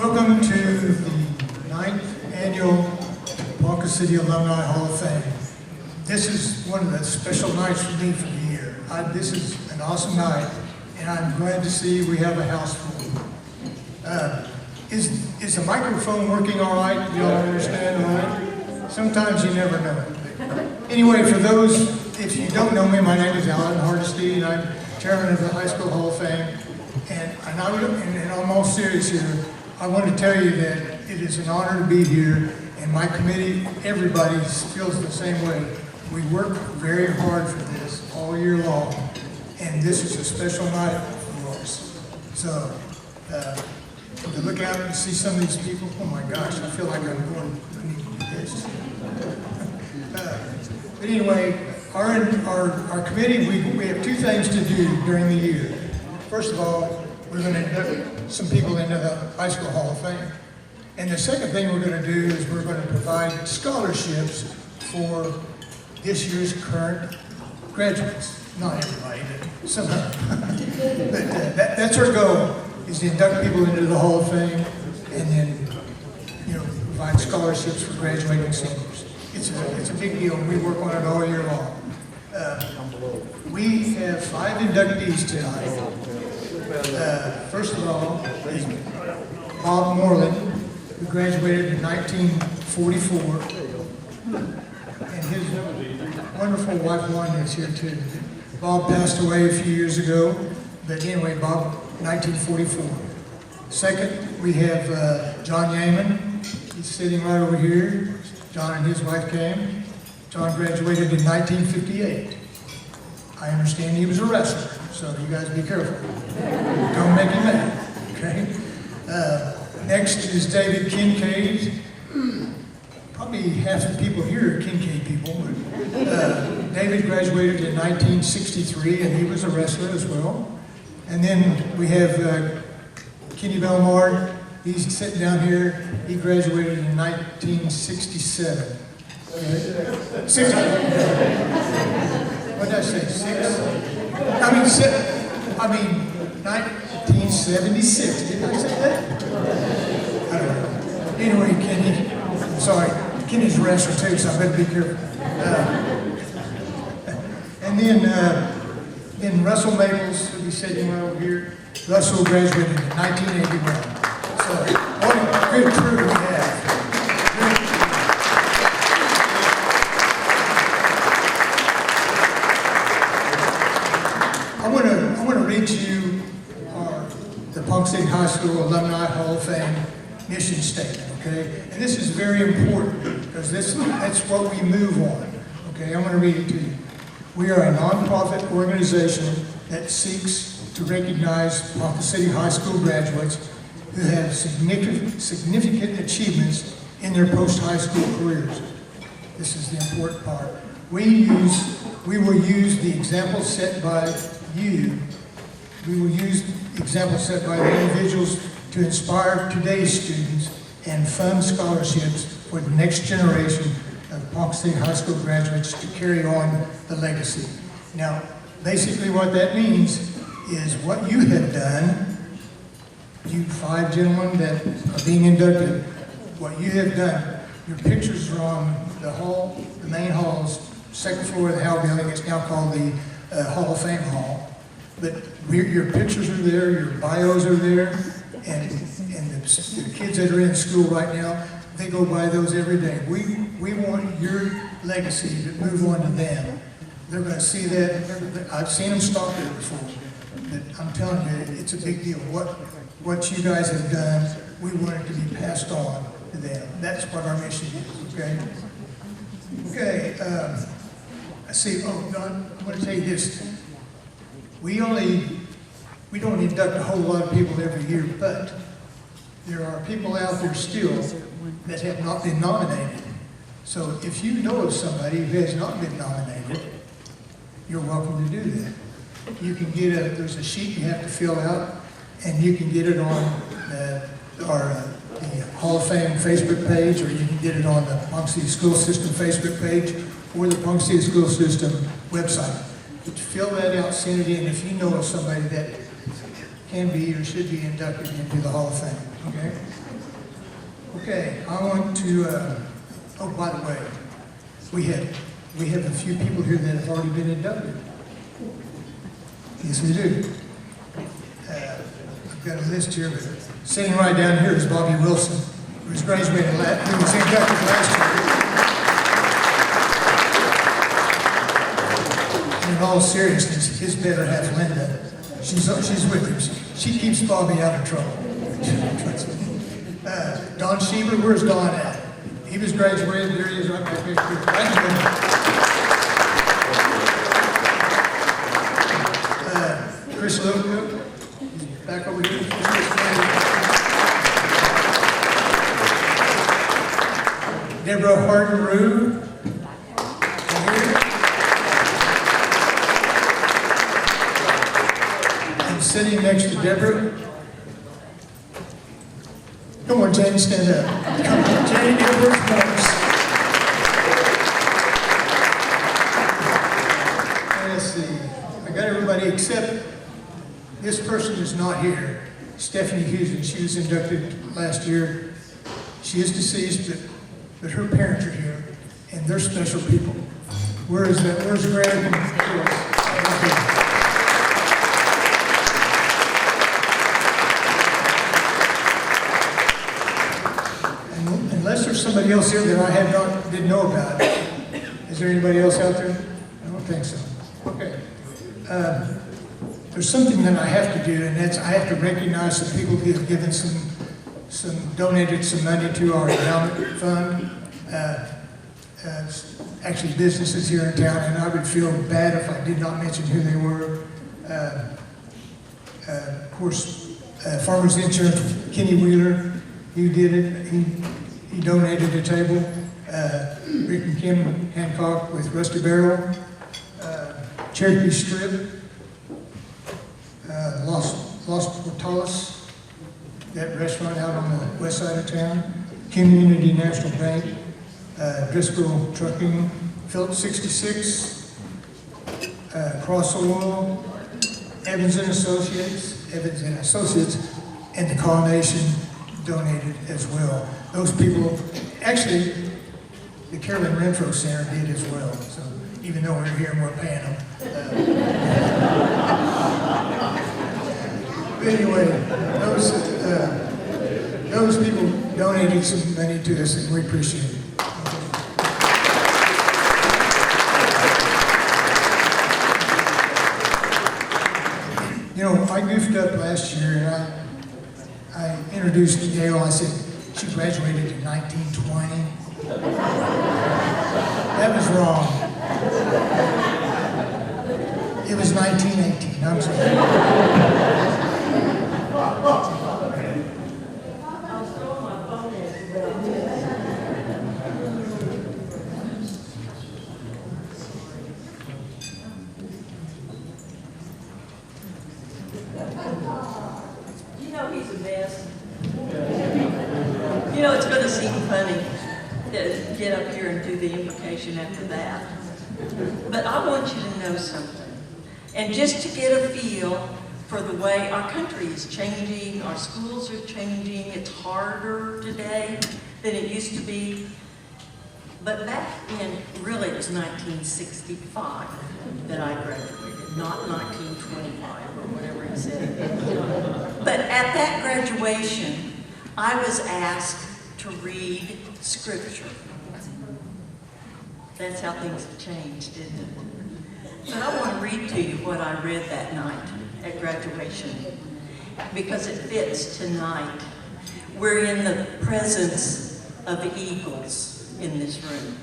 Welcome to the 9th Annual Ponca City Alumni Hall of Fame. This is one of the special nights for me for the year. This is an awesome night, and I'm glad to see we have a house full. Is the microphone working all right? Do you all understand all right? Sometimes you never know. Anyway, for those, if you don't know me, my name is Alan Hardesty, and I'm chairman of the High School Hall of Fame. And I'm all serious here. I want to tell you that it is an honor to be here, and my committee, everybody feels the same way. We work very hard for this all year long, and this is a special night for us. So, to look out and see some of these people, oh my gosh, I feel like I'm going to need to do this. But anyway, our committee, we have two things to do during the year. First of all, we're going to induct some people into the High School Hall of Fame. And the second thing we're going to do is we're going to provide scholarships for this year's current graduates. Not everybody, but some of them. But that's our goal, is to induct people into the Hall of Fame and then, provide scholarships for graduating seniors. It's a big deal, and we work on it all year long. We have 5 inductees tonight. First of all, is Bob Moreland, who graduated in 1944, and his wonderful wife Wanda is here too. Bob passed away a few years ago, but anyway, Bob, 1944. Second, we have John Yeaman. He's sitting right over here. John and his wife came. John graduated in 1958. I understand he was a wrestler, so you guys be careful. Don't make him mad, okay? Next is David Kinkaid. Probably half the people here are Kinkaid people, but David graduated in 1963, and he was a wrestler as well. And then we have Kenny Bellmard. He's sitting down here. He graduated in 1967. What did I say? 1976. Did I say that? I don't know. Anyway, Kenny, I'm sorry. Kenny's a wrestler too, so I better be careful. And then Russell Maples, who be sitting right over here. Russell graduated in 1981. So, what a good crew we have. I want to read to you the Ponca City High School Alumni Hall of Fame mission statement, okay? And this is very important because that's what we move on, okay? I'm going to read it to you. We are a nonprofit organization that seeks to recognize Ponca City High School graduates who have significant achievements in their post-high school careers. This is the important part. We will use the example set by you. We will use the example set by the individuals to inspire today's students and fund scholarships for the next generation of Ponca City High School graduates to carry on the legacy. Now, basically what that means is what you have done, you 5 gentlemen that are being inducted, what you have done, your pictures are on the hall, the main hall's second floor of the Hall building. It's now called the Hall of Fame Hall. But your pictures are there, your bios are there, and the kids that are in school right now, they go by those every day. We want your legacy to move on to them. They're going to see that. I've seen them stop there before, but I'm telling you, it's a big deal. What you guys have done, we want it to be passed on to them. That's what our mission is, okay? Okay, I see, Don, I'm going to tell you this. We don't induct a whole lot of people every year, but there are people out there still that have not been nominated. So if you know of somebody who has not been nominated, you're welcome to do that. You can get there's a sheet you have to fill out, and you can get it on the Hall of Fame Facebook page, or you can get it on the Ponca City School System Facebook page, or the Ponca City School System website. But fill that out, send it in if you know of somebody that can be or should be inducted into the Hall of Fame, okay? Okay, I want to, oh, by the way, we have a few people here that have already been inducted. Yes, we do. I've got a list here, but sitting right down here is Bobby Wilson, who was graduated who was inducted last year. And in all seriousness, his better half, Linda, she's with him. She keeps Bobby out of trouble. Don Schieber, where's Don at? He was graduated, there he is right back here. Chris Littlecook, back over here. Deborah Harden-Rue, and sitting next to Deborah. Come on, Jane, stand up. Come on, Jane, get first marks. Let's see. I got everybody except this person is not here. Stephanie Houston, she was inducted last year. She is deceased, but her parents are here, and they're special people. Where is that? Where's Greg and Chris? Unless there's somebody else here that I didn't know about. Is there anybody else out there? I don't think so. Okay. There's something that I have to do, and that's I have to recognize some people who have given donated some money to our endowment fund. Actually, businesses here in town, and I would feel bad if I did not mention who they were. Of course, Farmers Insurance, Kenny Wheeler, he did it. He donated a table. Rick and Kim Hancock with Rusty Barrel, Cherokee Strip, Los Portales, that restaurant out on the west side of town, Community National Bank, Driscoll Trucking, Phillips 66, Cross Oil, Evans and Associates, and the Coronation donated as well. Those people, actually, the Carolyn Renfro Center did as well. So even though we're here and we're paying them. But anyway, those people donated some money to us, and we appreciate it. You know, I goofed up last year, and I introduced Gail. I said she graduated in 1920. That was wrong. It was 1918. I'm sorry. You know he's the best. You know, it's going to seem funny to get up here and do the invocation after that. But I want you to know something. And just to get a feel for the way our country is changing, our schools are changing, it's harder today than it used to be. But back in, really it was 1965 that I graduated, not 1925 or whatever he said. But at that graduation, I was asked to read scripture. That's how things have changed, isn't it? But I want to read to you what I read that night at graduation, because it fits tonight. We're in the presence of eagles in this room,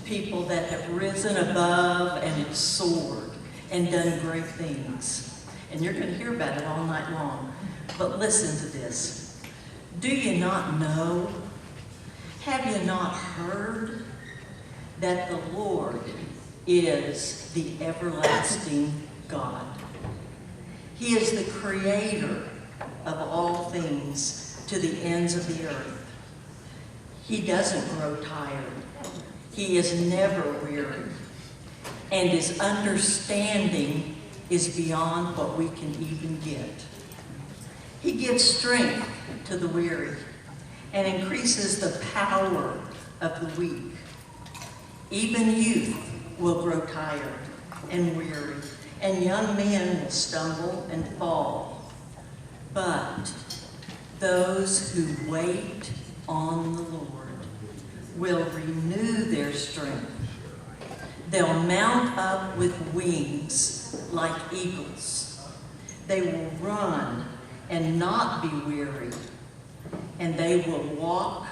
people that have risen above and have soared and done great things. And you're going to hear about it all night long. But listen to this. Do you not know? Have you not heard that the Lord is the everlasting God? He is the creator of all things to the ends of the earth. He doesn't grow tired. He is never weary. And his understanding is beyond what we can even get. He gives strength to the weary and increases the power of the weak. Even youth will grow tired and weary, and young men will stumble and fall. But those who wait on the Lord will renew their strength. They'll mount up with wings like eagles. They will run and not be weary, and they will walk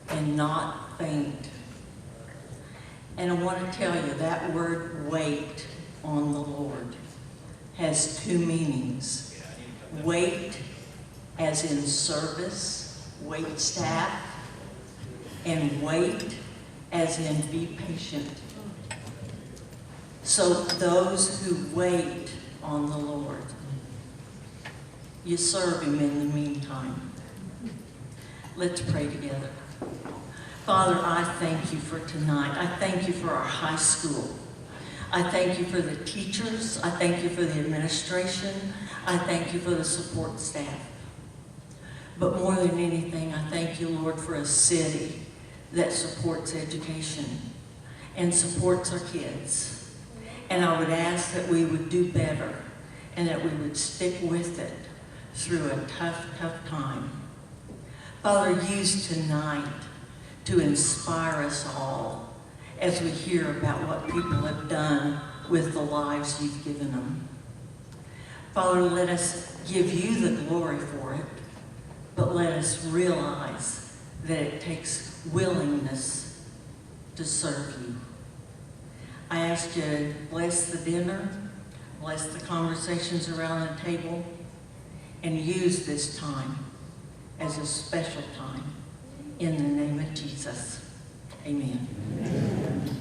and not faint. And I want to tell you that word wait on the Lord has two meanings. Wait as in service, wait staff, and wait as in be patient. So those who wait on the Lord, you serve him in the meantime. Let's pray together. Father, I thank you for tonight. I thank you for our high school. I thank you for the teachers. I thank you for the administration. I thank you for the support staff. But more than anything, I thank you, Lord, for a city that supports education and supports our kids. And I would ask that we would do better and that we would stick with it through a tough, tough time. Father, use tonight to inspire us all as we hear about what people have done with the lives you've given them. Father, let us give you the glory for it, but let us realize that it takes willingness to serve you. I ask you to bless the dinner, bless the conversations around the table, and use this time as a special time. In the name of Jesus, amen. Amen.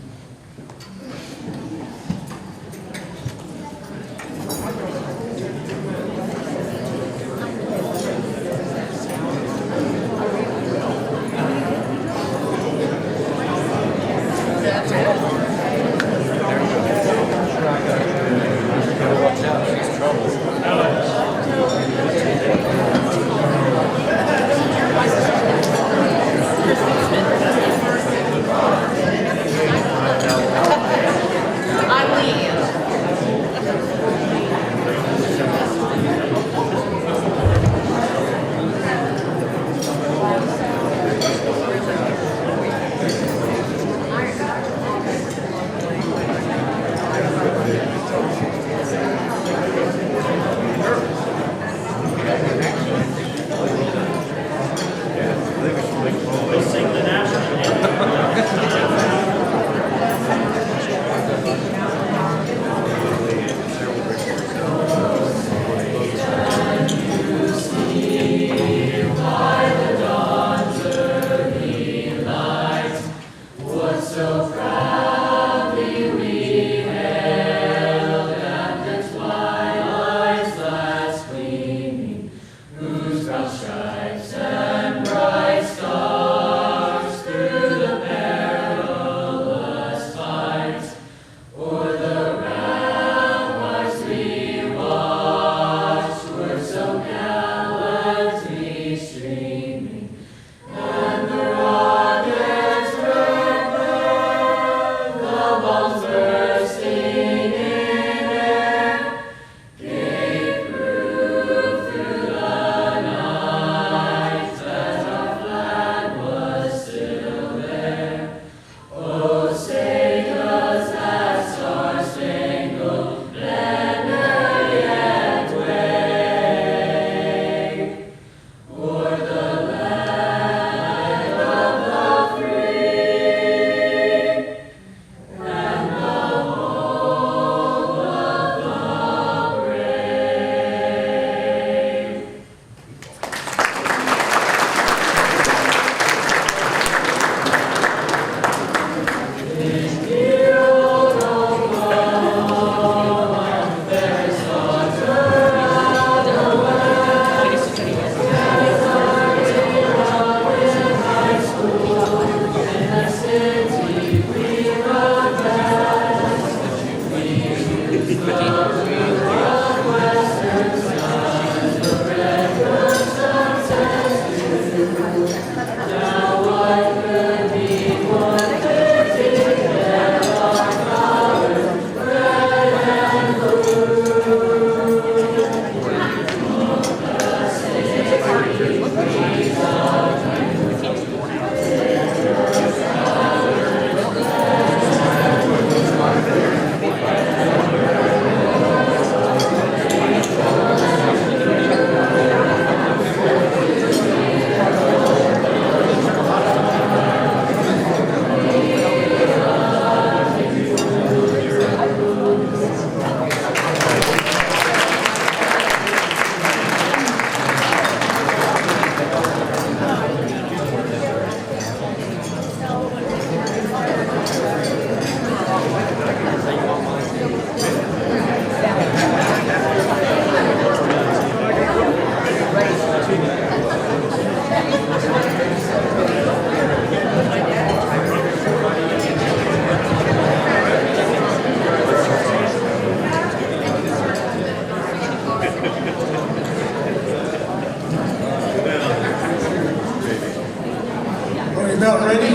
about ready?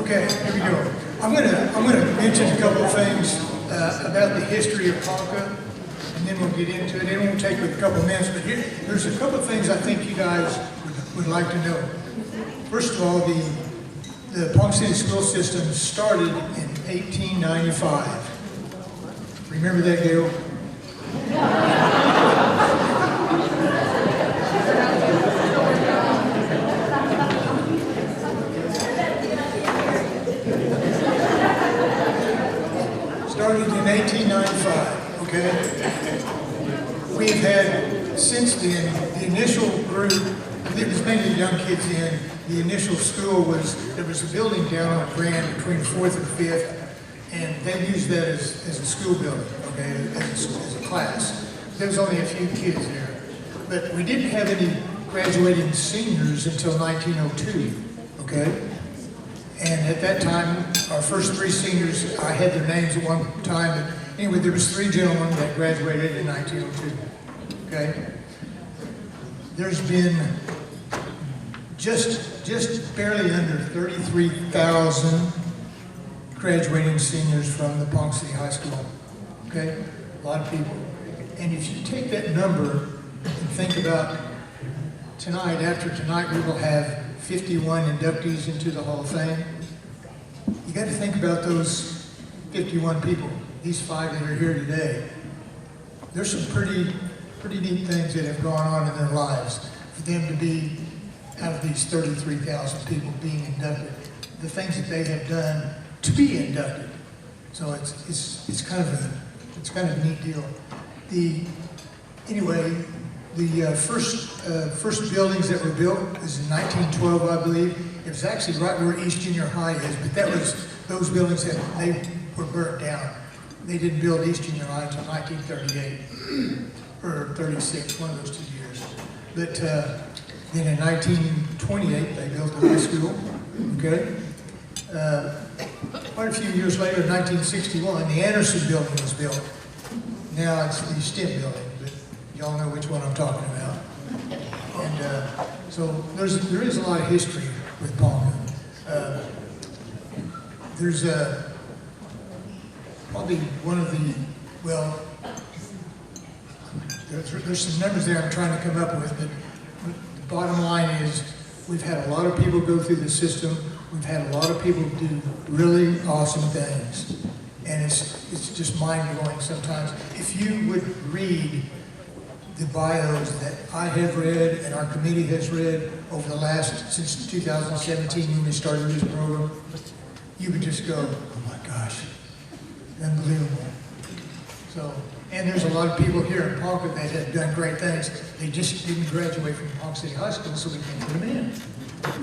Okay, here we go. I'm gonna mention a couple of things about the history of Ponca, and then we'll get into it. It won't take a couple of minutes, but there's a couple of things I think you guys would like to know. First of all, the Ponca City school system started in 1895. Remember that, Gail? Started in 1895, okay? We've had, since then, the initial group, there was mainly young kids in, the initial school there was a building down on Grand between 4th and 5th, and they used that as a school building, okay, as a class. There was only a few kids there. But we didn't have any graduating seniors until 1902, okay? And at that time, our first 3 seniors, I had their names at one time, but anyway, there was 3 gentlemen that graduated in 1902, okay? There's been just barely under 33,000 graduating seniors from the Ponca City High School, okay? A lot of people. And if you take that number and think about tonight, after tonight we will have 51 inductees into the Hall of Fame. You got to think about those 51 people, these 5 that are here today. There's some pretty neat things that have gone on in their lives for them to be out of these 33,000 people being inducted. The things that they have done to be inducted. So it's kind of a neat deal. The first buildings that were built was in 1912, I believe. It was actually right where East Junior High is, but that was those buildings that they were burnt down. They didn't build East Junior High until 1938 or 36, one of those 2 years. But then in 1928 they built the high school. Okay. Quite a few years later, in 1961, the Anderson building was built. Now it's the STEM building, but y'all know which one I'm talking about. And so there is a lot of history with Ponca. There's probably one of the, well, there's some numbers there I'm trying to come up with, but the bottom line is we've had a lot of people go through the system. We've had a lot of people do really awesome things. And it's just mind-blowing sometimes. If you would read the bios that I have read and our committee has read over the since 2017 when we started this program, you would just go, oh my gosh, unbelievable. So, and there's a lot of people here in Ponca that have done great things. They just didn't graduate from Ponca City High School, so we can't put them in.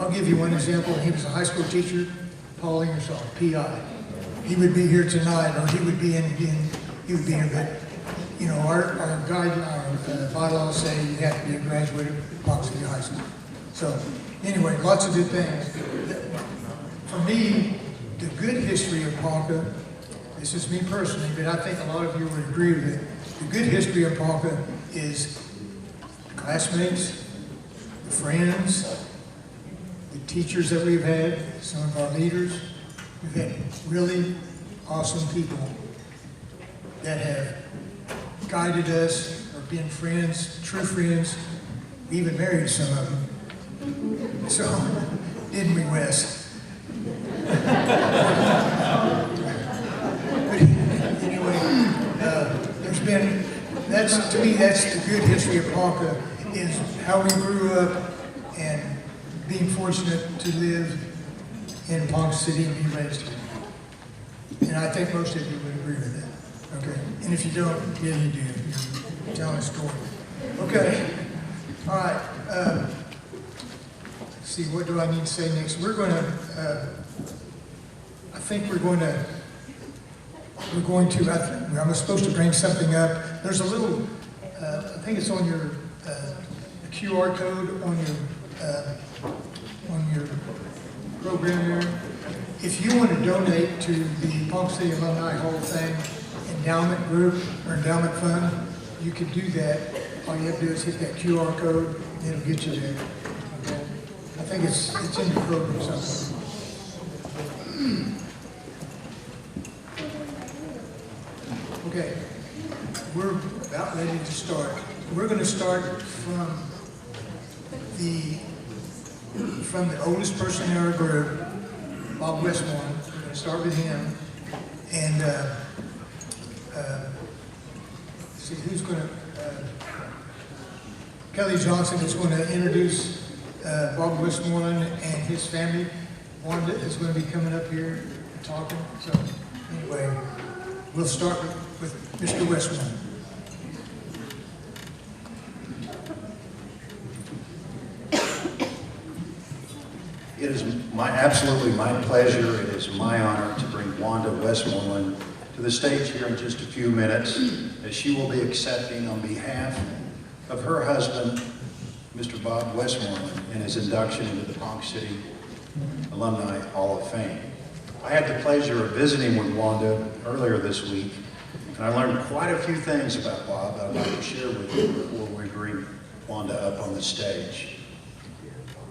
I'll give you one example. He was a high school teacher, Paul Ingersoll, PI. He would be here tonight, or he would be here, but you know, our bylaws say you have to be a graduate of Ponca City High School. So, anyway, lots of good things. For me, the good history of Ponca, this is me personally, but I think a lot of you would agree with it. The good history of Ponca is the classmates, the friends, the teachers that we've had, some of our leaders. We've had really awesome people that have guided us or been friends, true friends. We even married some of them. So, didn't we, Wes? But anyway, to me, that's the good history of Ponca, is how we grew up and being fortunate to live in Ponca City and be raised here. And I think most of you would agree with that. Okay. And if you don't, yeah, you do. You're telling a story. Okay. All right. Let's see, what do I need to say next? We're going to, I'm supposed to bring something up. There's a little, I think it's on your QR code on your program there. If you want to donate to the Ponca City Alumni Hall of Fame endowment group or endowment fund, you can do that. All you have to do is hit that QR code, and it'll get you there. Okay? I think it's in the program somewhere. Okay, we're about ready to start. We're going to start from the oldest person in our group, Bob Westmoreland. We're going to start with him, and see who's going to. Kelly Johnson is going to introduce Bob Westmoreland and his family. Wanda is going to be coming up here and talking. So anyway, we'll start with Mr. Westmoreland. It is absolutely my pleasure, it is my honor to bring Wanda Westmoreland to the stage here in just a few minutes, as she will be accepting on behalf of her husband, Mr. Bob Westmoreland, in his induction into the Ponca City Alumni Hall of Fame. I had the pleasure of visiting with Wanda earlier this week, and I learned quite a few things about Bob that I'd like to share with you before we bring Wanda up on the stage.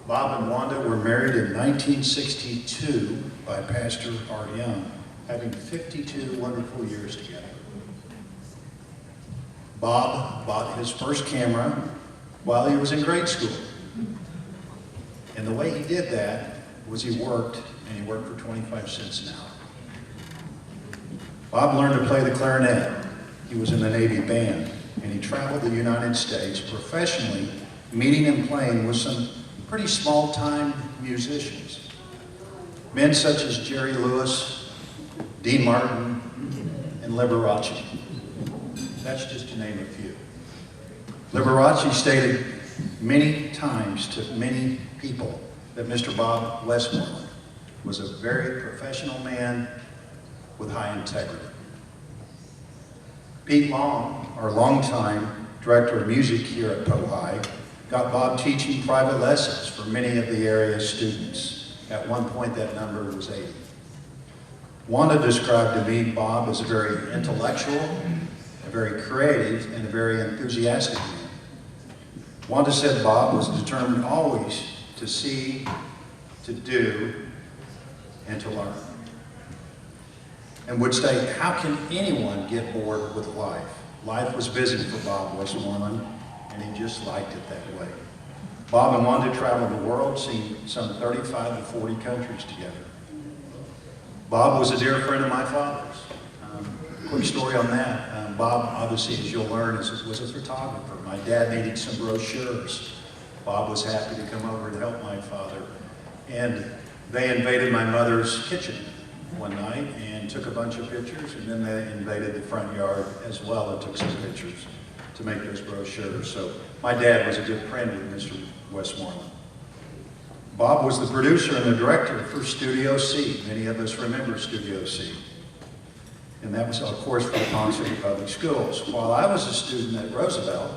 Bob and Wanda were married in 1962 by Pastor Art Young, having 52 wonderful years together. Bob bought his first camera while he was in grade school. And the way he did that was he worked, and he worked for 25 cents an hour. Bob learned to play the clarinet. He was in the Navy band, and he traveled the United States professionally, meeting and playing with some pretty small-time musicians. Men such as Jerry Lewis, Dean Martin, and Liberace. That's just to name a few. Liberace stated many times to many people that Mr. Bob Westmoreland was a very professional man with high integrity. Pete Long, our longtime director of music here at Pohai, got Bob teaching private lessons for many of the area's students. At one point, that number was 80. Wanda described to me Bob as a very intellectual, a very creative, and a very enthusiastic man. Wanda said Bob was determined always to see, to do, and to learn. And would state, how can anyone get bored with life? Life was busy for Bob Westmoreland, and he just liked it that way. Bob and Wanda traveled the world, seeing some 35 to 40 countries together. Bob was a dear friend of my father's. Quick story on that. Bob, obviously, as you'll learn, was a photographer. My dad needed some brochures. Bob was happy to come over and help my father. And they invaded my mother's kitchen one night and took a bunch of pictures, and then they invaded the front yard as well and took some pictures to make those brochures. So my dad was a good friend with Mr. Westmoreland. Bob was the producer and the director for Studio C. Many of us remember Studio C. And that was, of course, for the Ponca City Public Schools. While I was a student at Roosevelt,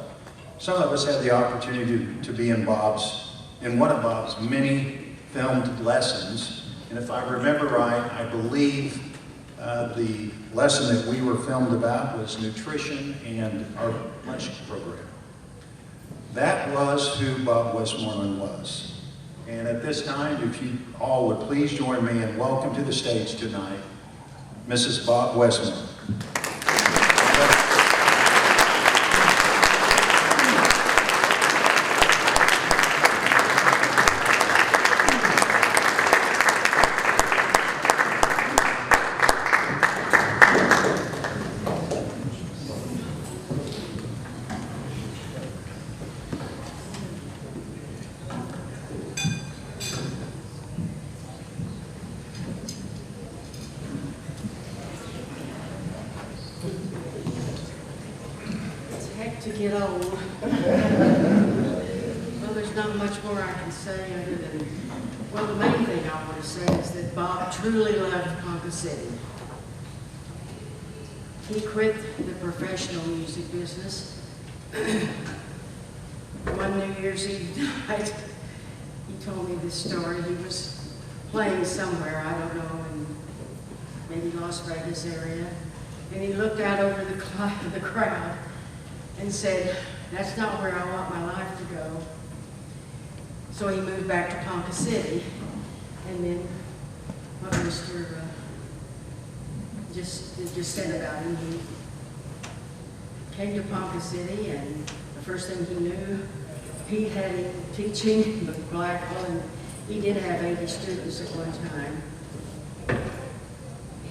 some of us had the opportunity to be in one of Bob's many filmed lessons. And if I remember right, I believe the lesson that we were filmed about was nutrition and our lunch program. That was who Bob Westmoreland was. And at this time, if you all would please join me and welcome to the stage tonight, Mrs. Bob Westmoreland. To get old. Well, there's not much more I can say other than, well, the main thing I want to say is that Bob truly loved Ponca City. He quit the professional music business. One New Year's Eve night, he told me this story. He was playing somewhere, I don't know, in maybe Las Vegas area, and he looked out over the crowd. and said, that's not where I want my life to go. So he moved back to Ponca City, and then what Mr. just said about him, he came to Ponca City, and the first thing he knew, Pete had him teaching the black hole, and he did have 80 students at one time.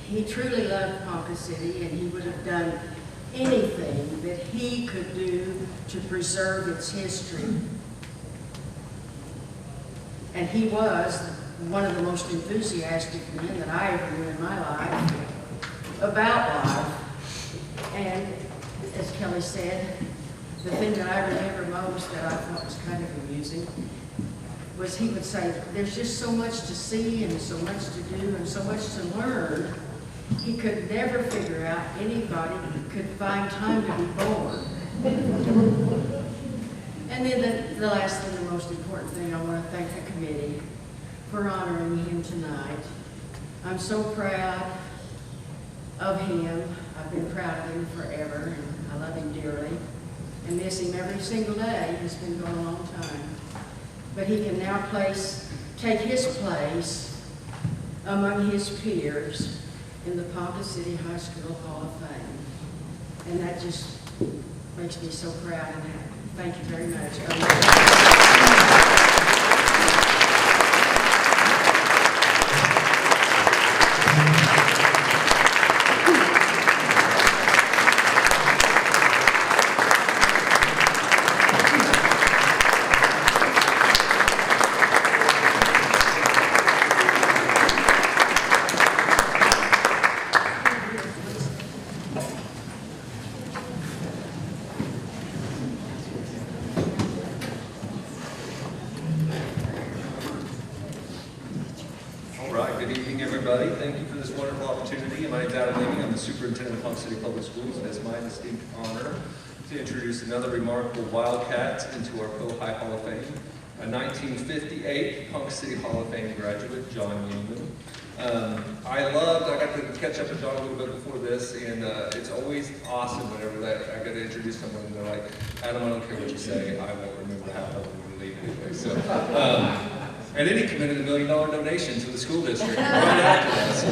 He truly loved Ponca City, and he would have done anything that he could do to preserve its history. And he was one of the most enthusiastic men that I ever knew in my life about life. And as Kelly said, the thing that I remember most that I thought was kind of amusing was he would say, there's just so much to see and so much to do and so much to learn. He could never figure out anybody could find time to be bored. And then the last thing, the most important thing, I want to thank the committee for honoring him tonight. I'm so proud of him. I've been proud of him forever, and I love him dearly and miss him every single day. He's been gone a long time. But he can now take his place among his peers in the Ponca City High School Hall of Fame. And that just makes me so proud and happy. Thank you very much. Superintendent of Ponca City Public Schools, and it's my distinct honor to introduce another remarkable Wildcat into our High Hall of Fame, a 1958 Ponca City Hall of Fame graduate, John Yeaman. I got to catch up with John a little bit before this, and it's always awesome whenever I get to introduce someone and they're like, Adam, I don't care what you say, I won't remember half of it when we leave anyway. So, and then he committed $1 million donation to the school district right after that. So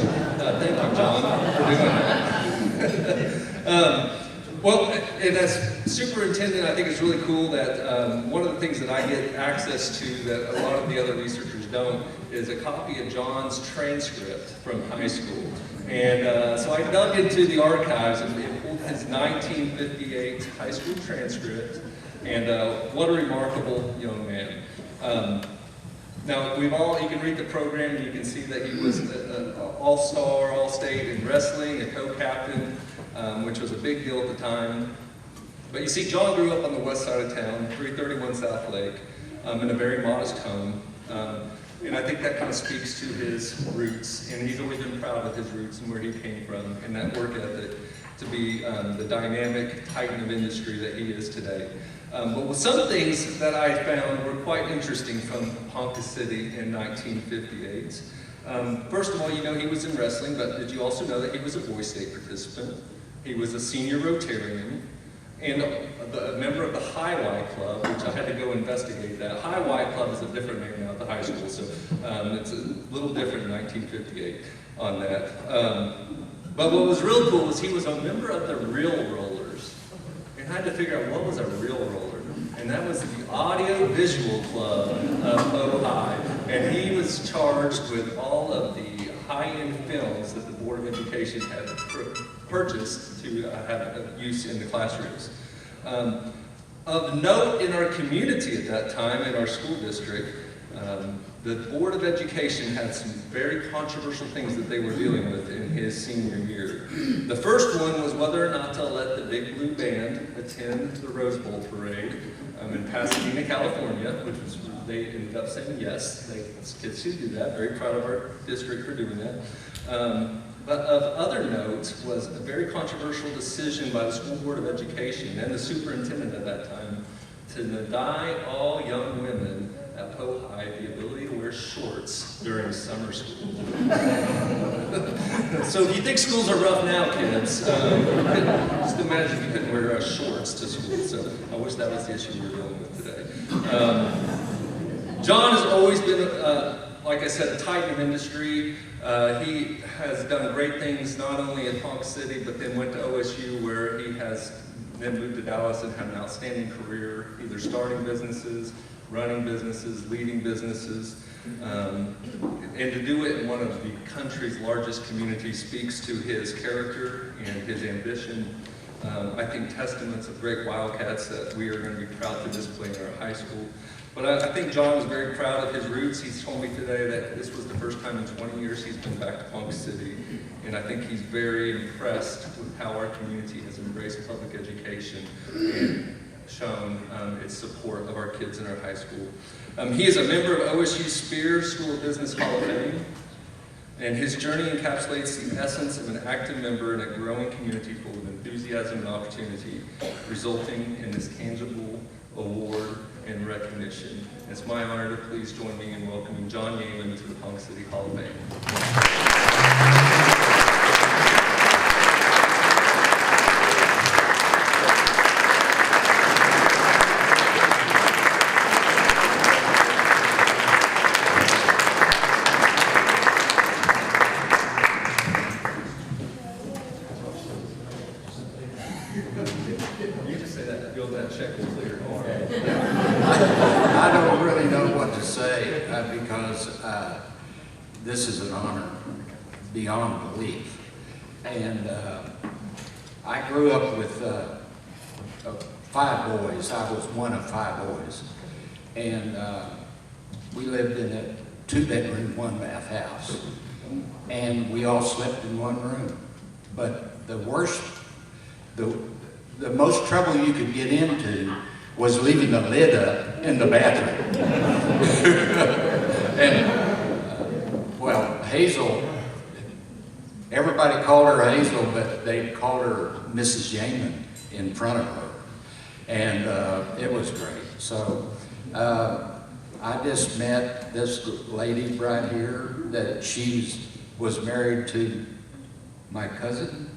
thank you, John, for doing that. Well, and as superintendent, I think it's really cool that one of the things that I get access to that a lot of the other researchers don't is a copy of John's transcript from high school. And so I dug into the archives and pulled his 1958 high school transcript. And what a remarkable young man. Now, you can read the program and you can see that he was an all-star, all-state in wrestling, a co-captain, which was a big deal at the time. But you see, John grew up on the west side of town, 331 South Lake, in a very modest home. And I think that kind of speaks to his roots, and he's always been proud of his roots and where he came from, and that work ethic to be the dynamic titan of industry that he is today. But with some things that I found were quite interesting from Ponca City in 1958. First of all, you know he was in wrestling, but did you also know that he was a Boys State participant? He was a senior Rotarian, and a member of the High Y Club, which I had to go investigate that. High Y Club is a different name now at the high school, so it's a little different in 1958 on that. But what was real cool was he was a member of the Real Rollers. And I had to figure out what was a Real Roller. And that was the Audio-Visual Club of Ojai. And he was charged with all of the high-end films that the Board of Education had purchased to have use in the classrooms. Of note in our community at that time, in our school district, the Board of Education had some very controversial things that they were dealing with in his senior year. The first one was whether or not to let the Big Blue Band attend the Rose Bowl parade in Pasadena, California, which was, they ended up saying yes, kids should do that. Very proud of our district for doing that. But of other note was a very controversial decision by the School Board of Education and the superintendent at that time to deny all young women at Pohai the ability to wear shorts during summer school. So if you think schools are rough now, kids, just imagine if you couldn't wear shorts to school. So I wish that was the issue we were dealing with today. John has always been, like I said, a titan of industry. He has done great things not only at Ponca City, but then went to OSU, where he has then moved to Dallas and had an outstanding career, either starting businesses, running businesses, leading businesses. And to do it in one of the country's largest communities speaks to his character and his ambition. I think testaments of great Wildcats that we are going to be proud to display in our high school. But I think John is very proud of his roots. He's told me today that this was the first time in 20 years he's been back to Ponca City. And I think he's very impressed with how our community has embraced public education and shown its support of our kids in our high school. He is a member of OSU Spears School of Business Hall of Fame. And his journey encapsulates the essence of an active member in a growing community full of enthusiasm and opportunity, resulting in this tangible award and recognition. It's my honor to please join me in welcoming John Yeaman to the Ponca City Hall of Fame. You just say that, build that check will clear. I don't really know what to say because this is an honor beyond belief. And I grew up with 5 boys. I was one of 5 boys. And we lived in a 2-bedroom, 1-bath house. And we all slept in one room. But the worst, the most trouble you could get into was leaving the lid up in the bathroom. And, well, Hazel, everybody called her Hazel, but they called her Mrs. Yeaman in front of her. And it was great. So I just met this lady right here that she was married to my cousin.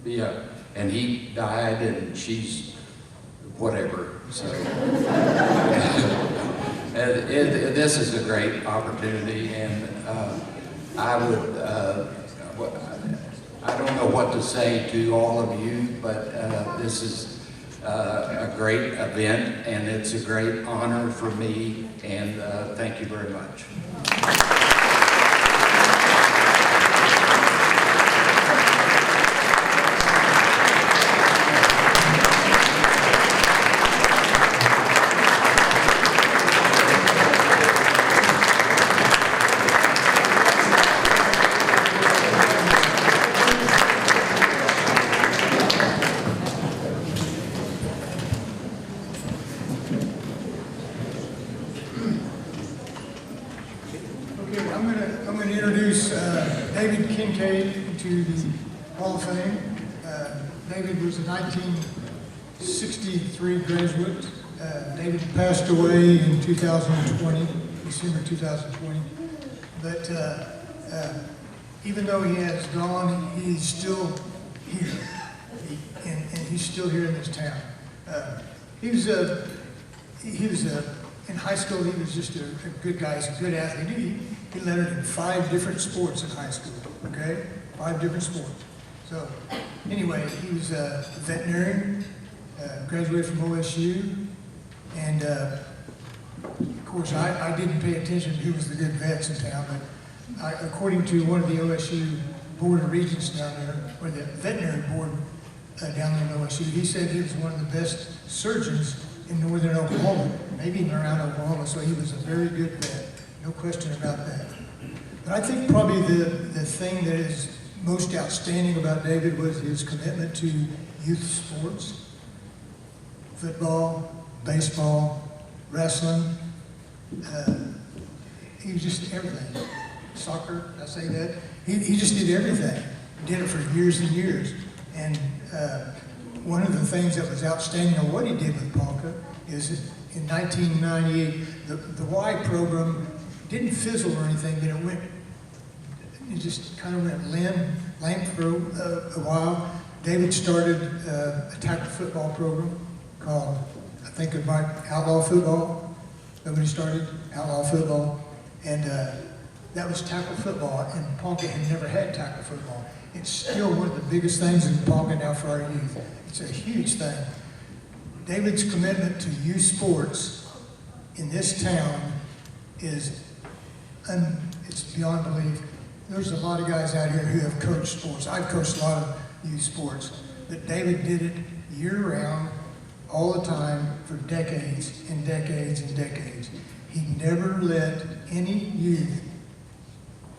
Yeah, and he died and she's whatever, so. This is a great opportunity, and I don't know what to say to all of you, but this is a great event, and it's a great honor for me, and thank you very much. I'm going to introduce David Kinkaid to the Hall of Fame. David was a 1963 graduate. David passed away in 2020, December 2020. But even though he has gone, he's still here. And he's still here in this town. He was in high school, he was just a good guy. He's a good athlete. He lettered in 5 different sports in high school, okay? 5 different sports. So, anyway, he was a veterinarian, graduated from OSU, and of course, I didn't pay attention to who was the good vets in town, but according to one of the OSU Board of Regents down there, or the veterinary board down there in OSU, he said he was one of the best surgeons in northern Oklahoma, maybe even around Oklahoma, so he was a very good vet, no question about that. But I think probably the thing that is most outstanding about David was his commitment to youth sports, football, baseball, wrestling. He was just everything. Soccer, did I say that? He just did everything. He did it for years and years. And one of the things that was outstanding on what he did with Ponca is in 1998, the Y program didn't fizzle or anything, but it just kind of went lame for a while. David started a tackle football program called, I think it might, Outlaw Football. Nobody started Outlaw Football. And that was tackle football, and Ponca had never had tackle football. It's still one of the biggest things in Ponca now for our youth. It's a huge thing. David's commitment to youth sports in this town is, it's beyond belief. There's a lot of guys out here who have coached sports. I've coached a lot of youth sports, but David did it year-round, all the time, for decades and decades and decades. He never let any youth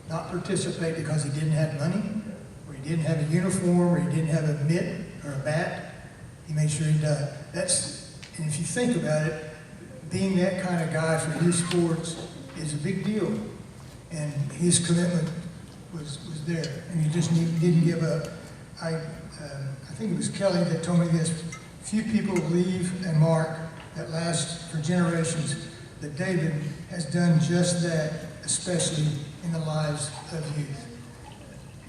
not participate because he didn't have money, or he didn't have a uniform, or he didn't have a mitt or a bat. He made sure he did. And if you think about it, being that kind of guy for youth sports is a big deal. And his commitment was there, and he just didn't give up. I think it was Kelly that told me this: few people leave a mark that lasts for generations, but David has done just that, especially in the lives of youth.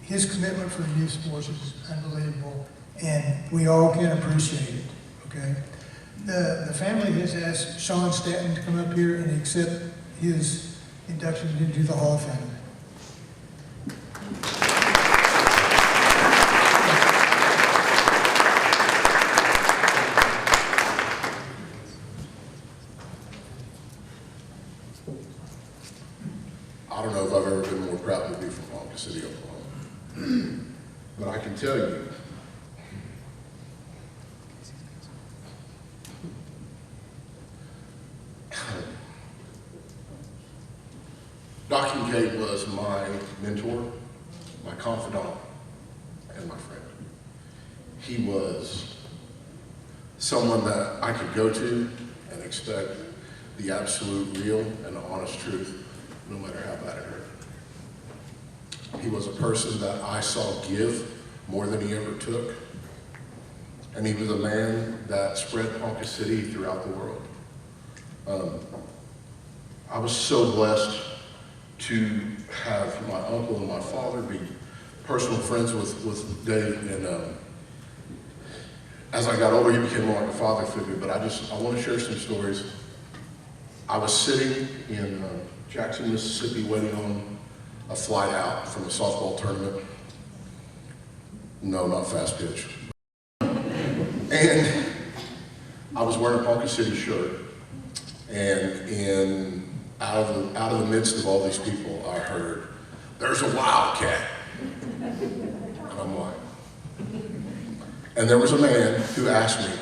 His commitment for youth sports is unbelievable, and we all can appreciate it, okay? The family has asked Sean Stanton to come up here and accept his induction into the Hall of Fame. I don't know if I've ever been more proud to be from Ponca City, Oklahoma. But I can tell you, Doc Kinkaid was my mentor, my confidant, and my friend. He was someone that I could go to and expect the absolute real and honest truth, no matter how bad it hurt. He was a person that I saw give more than he ever took. And he was a man that spread Ponca City throughout the world. I was so blessed to have my uncle and my father be personal friends with Dave. And as I got older, he became more like a father figure. But I want to share some stories. I was sitting in Jackson, Mississippi, waiting on a flight out from a softball tournament. No, not fast pitch. And I was wearing a Ponca City shirt. And out of the midst of all these people, I heard, "There's a wildcat." And I'm like, and there was a man who asked me,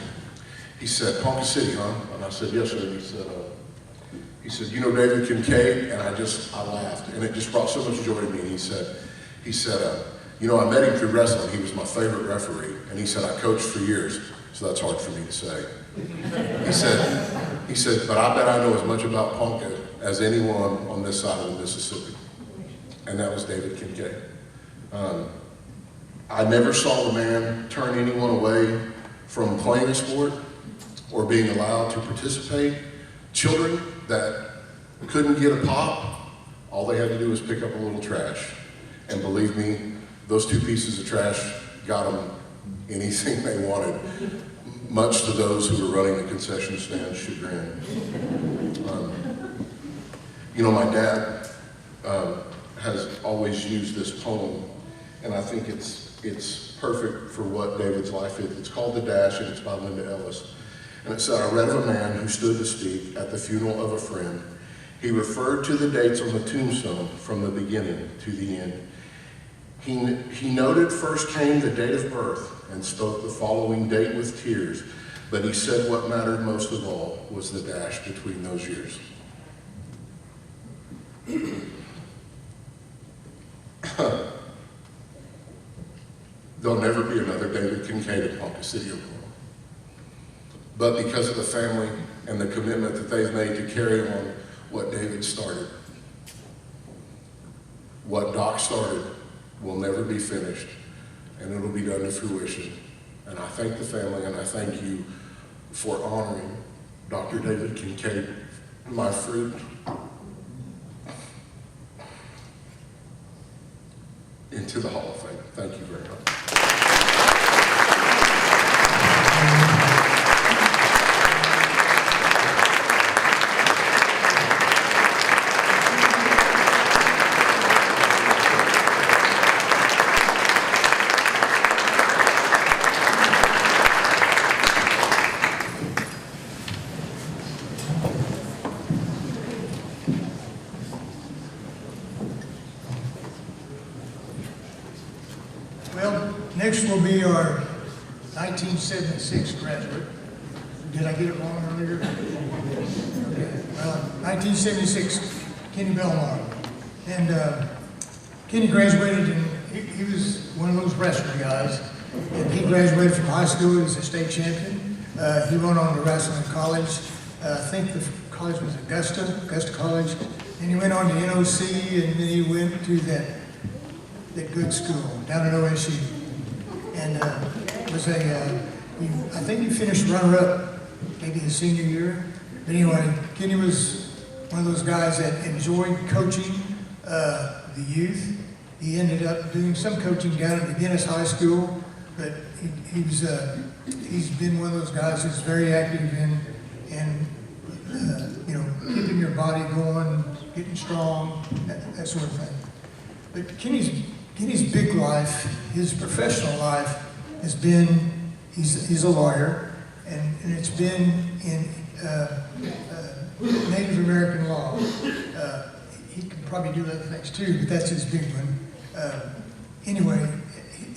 he said, "Ponca City, huh?" And I said, "Yes, sir." And he said, "You know David Kinkaid?" And I laughed, and it just brought so much joy to me. And he said, "You know, I met him through wrestling. He was my favorite referee." And he said, "I coached for years, so that's hard for me to say." He said, "But I bet I know as much about Ponca as anyone on this side of the Mississippi." And that was David Kinkaid. I never saw the man turn anyone away from playing a sport or being allowed to participate. Children that couldn't get a pop, all they had to do was pick up a little trash. And believe me, those two pieces of trash got them anything they wanted, much to those who were running the concession stand chagrin. You know, my dad has always used this poem, and I think it's perfect for what David's life is. It's called The Dash, and it's by Linda Ellis. And it said, "I read of a man who stood to speak at the funeral of a friend. He referred to the dates on the tombstone from the beginning to the end. He noted first came the date of birth and spoke the following date with tears, but he said what mattered most of all was the dash between those years." There'll never be another David Kinkaid in Ponca City, Oklahoma. But because of the family and the commitment that they've made to carry on what David started, what Doc started will never be finished, and it'll be done to fruition. And I thank the family, and I thank you for honoring Dr. David Kinkaid, my fruit, into the Hall of Fame. Thank you very much. Well, next will be our 1976 graduate. Did I get it wrong earlier? Okay. 1976, Kenny Bellmard. And Kenny graduated, and he was one of those wrestling guys. And he graduated from high school as a state champion. He went on to wrestle in college. I think the college was Augusta College. And he went on to NOC, and then he went to that good school down at OSU, and was I think he finished runner-up maybe his senior year. But anyway, Kenny was one of those guys that enjoyed coaching the youth. He ended up doing some coaching down at the Kennis High School, but he's been one of those guys who's very active in keeping your body going, getting strong, that sort of thing. But Kenny's big life, his professional life, has been, he's a lawyer, and it's been in Native American law. He can probably do other things too, but that's his big one. Anyway,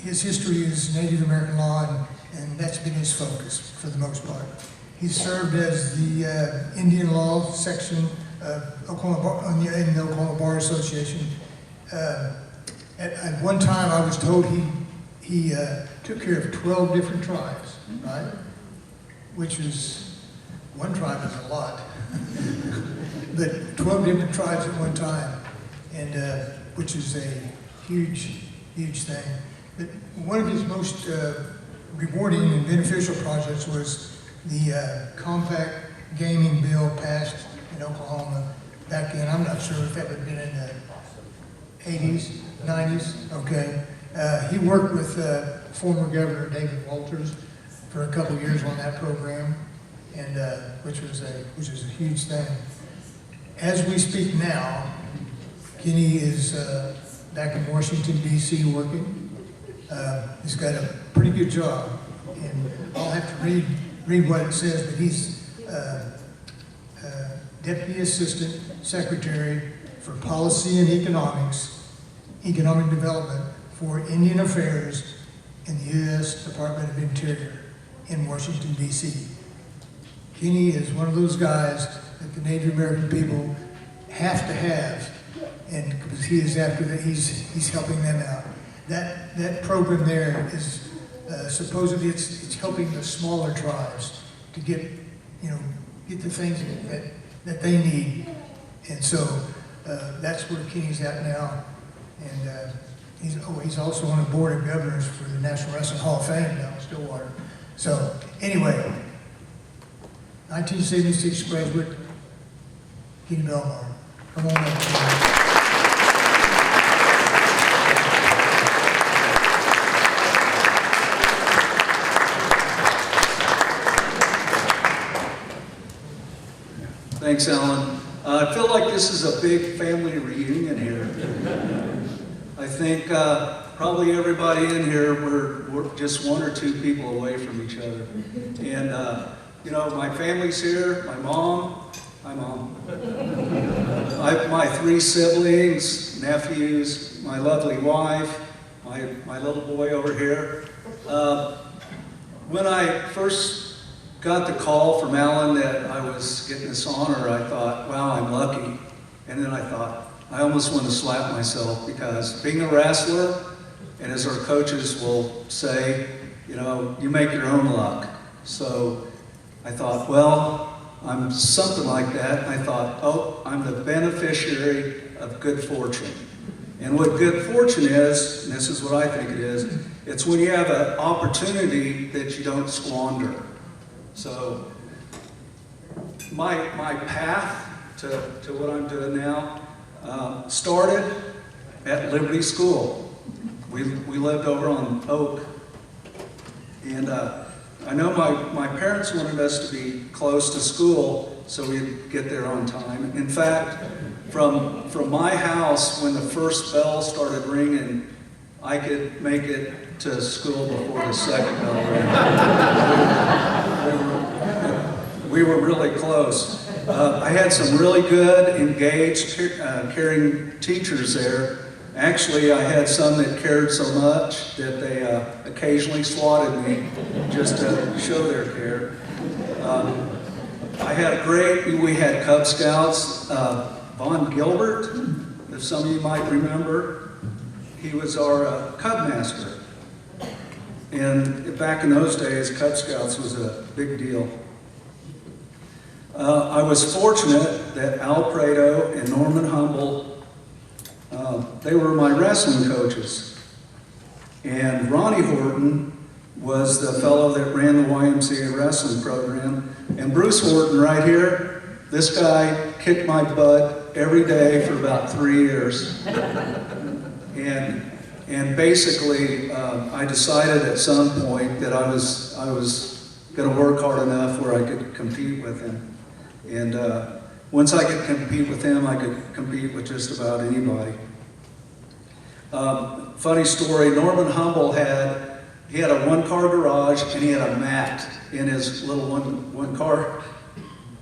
his history is Native American law, and that's been his focus for the most part. He served as the Indian law section of in the Oklahoma Bar Association. At one time, I was told he took care of 12 different tribes, right? Which is, one tribe is a lot, but 12 different tribes at one time, and which is a huge, huge thing. But one of his most rewarding and beneficial projects was the compact gaming bill passed in Oklahoma back in, I'm not sure if that would have been in the 80s, 90s, okay. He worked with former Governor David Walters for a couple years on that program, and which was a huge thing. As we speak now, Kenny is back in Washington, D.C. working. He's got a pretty good job, and I'll have to read what it says, but he's Deputy Assistant Secretary for Policy and Economic Development for Indian Affairs in the U.S. Department of Interior in Washington, D.C. Kenny is one of those guys that the Native American people have to have, and because he is after that, he's helping them out. That program there is supposedly it's helping the smaller tribes to get the things that they need, and so that's where Kenny's at now, and he's also on the board of governors for the National Wrestling Hall of Fame down in Stillwater. So anyway, 1976 graduate Kenny Bellmard. Come on up. Thanks, Alan. I feel like this is a big family reunion here. I think probably everybody in here, we're just one or two people away from each other. And, my family's here, my mom, my three siblings, nephews, my lovely wife, my little boy over here. When I first got the call from Alan that I was getting this honor, I thought, wow, I'm lucky. And then I thought, I almost want to slap myself, because being a wrestler, and as our coaches will say, you make your own luck. So I thought, well, I'm something like that. And I thought, oh, I'm the beneficiary of good fortune. And what good fortune is, and this is what I think it is, it's when you have an opportunity that you don't squander. So my path to what I'm doing now started at Liberty School. We lived over on Oak. And I know my parents wanted us to be close to school so we'd get there on time. In fact, from my house, when the first bell started ringing, I could make it to school before the second bell rang. We were really close. I had some really good, engaged, caring teachers there. Actually, I had some that cared so much that they occasionally swatted me just to show their care. We had Cub Scouts. Von Gilbert, if some of you might remember, he was our Cub Master. And back in those days, Cub Scouts was a big deal. I was fortunate that Al Prado and Norman Humble, they were my wrestling coaches. And Ronnie Horton was the fellow that ran the YMCA wrestling program. And Bruce Horton right here, this guy kicked my butt every day for about 3 years. And basically, I decided at some point that I was going to work hard enough where I could compete with him. And once I could compete with him, I could compete with just about anybody. Funny story, Norman Humble had a one-car garage and he had a mat in his little one-car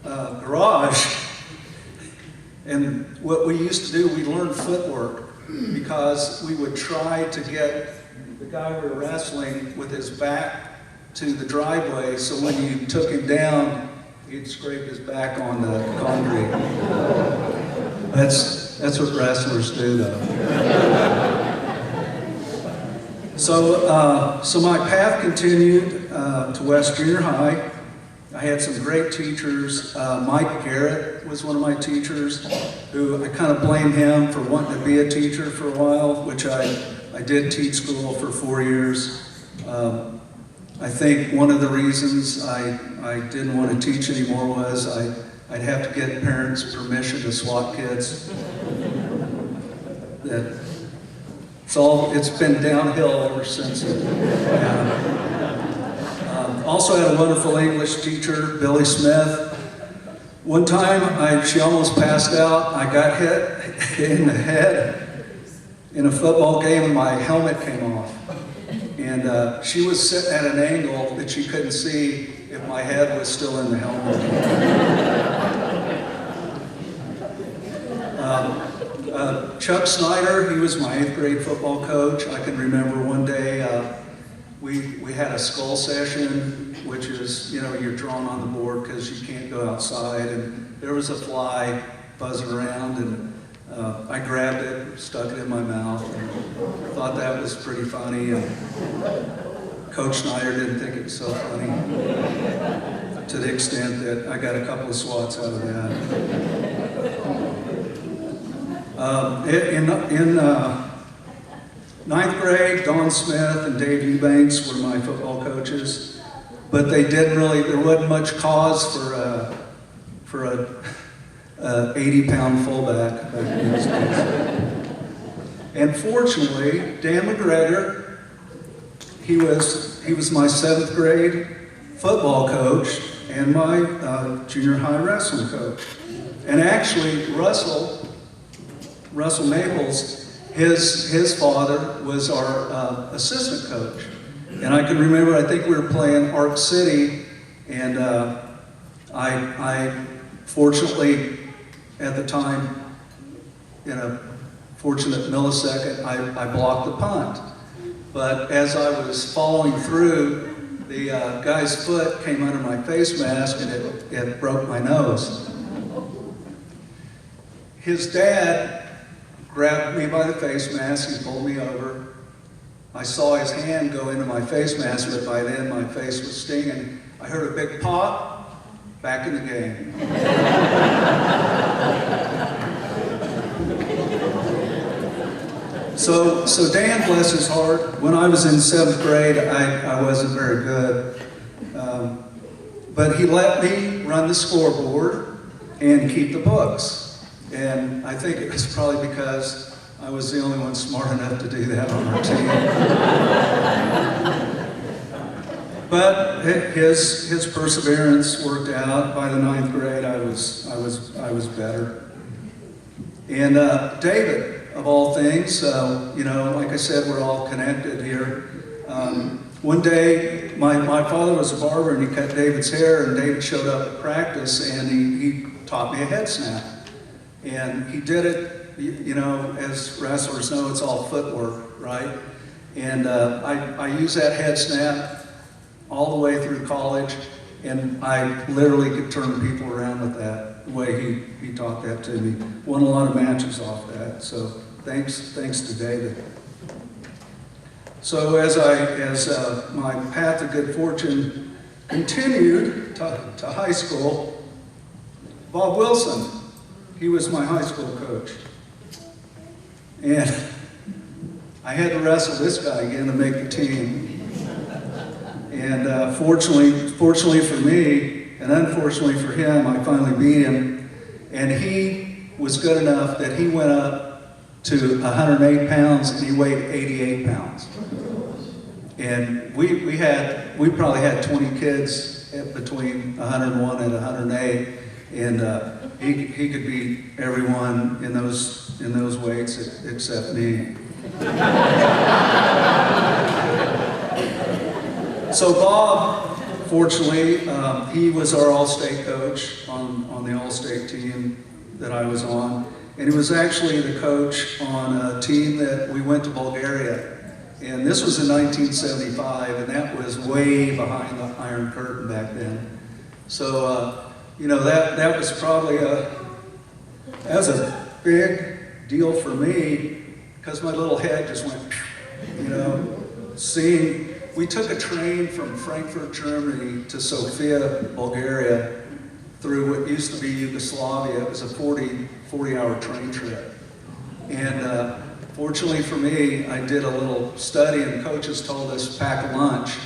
garage. And what we used to do, we learned footwork because we would try to get the guy we were wrestling with his back to the driveway, so when you took him down, he'd scrape his back on the concrete. That's what wrestlers do, though. So my path continued to West Junior High. I had some great teachers. Mike Garrett was one of my teachers, who I kind of blame him for wanting to be a teacher for a while, which I did teach school for 4 years. I think one of the reasons I didn't want to teach anymore was I'd have to get parents' permission to swat kids. It's been downhill ever since. Also had a wonderful English teacher, Billy Smith. One time, she almost passed out. I got hit in the head in a football game and my helmet came off. And she was sitting at an angle that she couldn't see if my head was still in the helmet. Chuck Snyder, he was my 8th grade football coach. I can remember one day we had a skull session, which is, you're drawn on the board because you can't go outside. And there was a fly buzzing around, and I grabbed it, stuck it in my mouth, and thought that was pretty funny. And Coach Snyder didn't think it was so funny, to the extent that I got a couple of swats out of that. In 9th grade, Don Smith and Dave Eubanks were my football coaches, but there wasn't much cause for a 80-pound fullback back in those days. And fortunately, Dan McGregor, he was my 7th grade football coach and my junior high wrestling coach. And actually, Russell Maples, his father was our assistant coach. And I can remember, I think we were playing Arc City, and I fortunately, at the time, in a fortunate millisecond, I blocked the punt. But as I was following through, the guy's foot came under my face mask and it broke my nose. His dad grabbed me by the face mask, he pulled me over. I saw his hand go into my face mask, but by then my face was stinging. I heard a big pop, back in the game. So Dan, bless his heart, when I was in 7th grade, I wasn't very good. But he let me run the scoreboard and keep the books. And I think it was probably because I was the only one smart enough to do that on our team. But his perseverance worked out. By the 9th grade, I was better. And David, of all things, you know, like I said, we're all connected here. One day, my father was a barber, and he cut David's hair, and David showed up at practice, and he taught me a head snap. And he did it, you know, as wrestlers know, it's all footwork, right? And I used that head snap all the way through college, and I literally could turn people around with that, the way he taught that to me. Won a lot of matches off that, so thanks to David. So as my path of good fortune continued to high school, Bob Wilson, he was my high school coach. And I had to wrestle this guy again to make the team. And fortunately for me, and unfortunately for him, I finally beat him. And he was good enough that he went up to 108 pounds, and he weighed 88 pounds. And we probably had 20 kids between 101 and 108, and he could beat everyone in those weights except me. So Bob, fortunately, he was our All-State coach on the All-State team that I was on. And he was actually the coach on a team that we went to Bulgaria. And this was in 1975, and that was way behind the Iron Curtain back then. So, you know, that was probably that was a big deal for me, because my little head just went, you know, we took a train from Frankfurt, Germany to Sofia, Bulgaria, through what used to be Yugoslavia. It was a 40-hour train trip. And fortunately for me, I did a little study, and coaches told us pack a lunch.